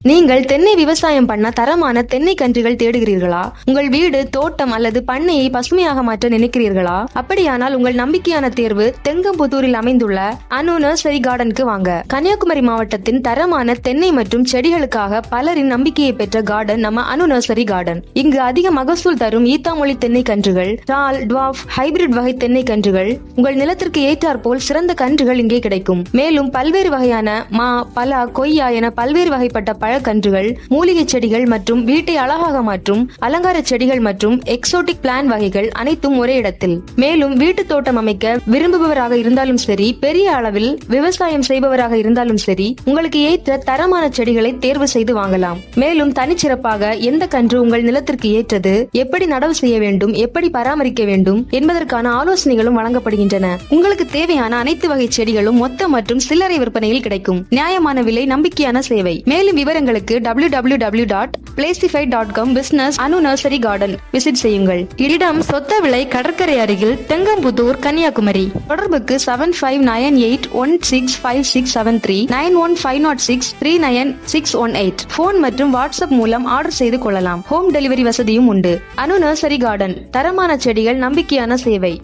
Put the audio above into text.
நீங்கள் தென்னை விவசாயம் பண்ண தரமான தென்னை கன்றுகள் தேடுகிறீர்களா? உங்கள் வீடு, தோட்டம் அல்லது பண்ணையை பசுமையாக மாற்ற நினைக்கிறீர்களா? அப்படியானால் உங்கள் நம்பிக்கையான தேர்வு தெங்கம்புத்தூரில் அமைந்துள்ள அனு நர்சரி கார்டனுக்கு வாங்க. கன்னியாகுமரி மாவட்டத்தின் தரமான தென்னை மற்றும் செடிகளுக்காக பலரின் நம்பிக்கையை பெற்ற கார்டன் நம்ம அனு நர்சரி கார்டன். இங்கு அதிக மகசூல் தரும் ஈத்தாமொழி தென்னை கன்றுகள், டால், டுவார்ஃப், ஹைபிரிட் வகை தென்னை கன்றுகள், உங்கள் நிலத்திற்கு ஏற்றாற்போல் சிறந்த கன்றுகள் இங்கே கிடைக்கும். மேலும் பல்வேறு வகையான மா, பலா, கொய்யா என பல்வேறு வகைப்பட்ட பழக்கன்றுகள், மூலிகை செடிகள் மற்றும் வீட்டை அழகாக மாற்றும் அலங்கார செடிகள் மற்றும் எக்ஸோட்டிக் பிளான் வகைகள் அனைத்தும் ஒரே இடத்தில். மேலும் வீட்டு தோட்டம் அமைக்க விரும்புபவராக இருந்தாலும் சரி, பெரிய அளவில் விவசாயம் செய்பவராக இருந்தாலும் சரி, உங்களுக்கு ஏற்ற தரமான செடிகளை தேர்வு செய்து வாங்கலாம். மேலும் தனிச்சிறப்பாக எந்த கன்று உங்கள் நிலத்திற்கு ஏற்றது, எப்படி நடவு செய்ய வேண்டும், எப்படி பராமரிக்க வேண்டும் என்பதற்கான ஆலோசனைகளும் வழங்கப்படுகின்றன. உங்களுக்கு தேவையான அனைத்து வகை செடிகளும் மொத்த மற்றும் சில்லறை விற்பனையில் கிடைக்கும். நியாயமான விலை, நம்பிக்கையான சேவை. மேலும் விவரங்களுக்கு www.placify.com business அனு நர்சரி கார்டன் விசிட் செய்யுங்கள். இடம் சொத்த விலை, கடற்கரை அருகில், தெங்கம்புத்தூர், கன்னியாகுமரி. தொடர்புக்கு 7598165673 9150639618. போன் மற்றும் வாட்ஸ்அப் மூலம் ஆர்டர் செய்து கொள்ளலாம். ஹோம் டெலிவரி வசதியும் உண்டு. அனு நர்சரி கார்டன், தரமான செடிகள், நம்பிக்கையான சேவை.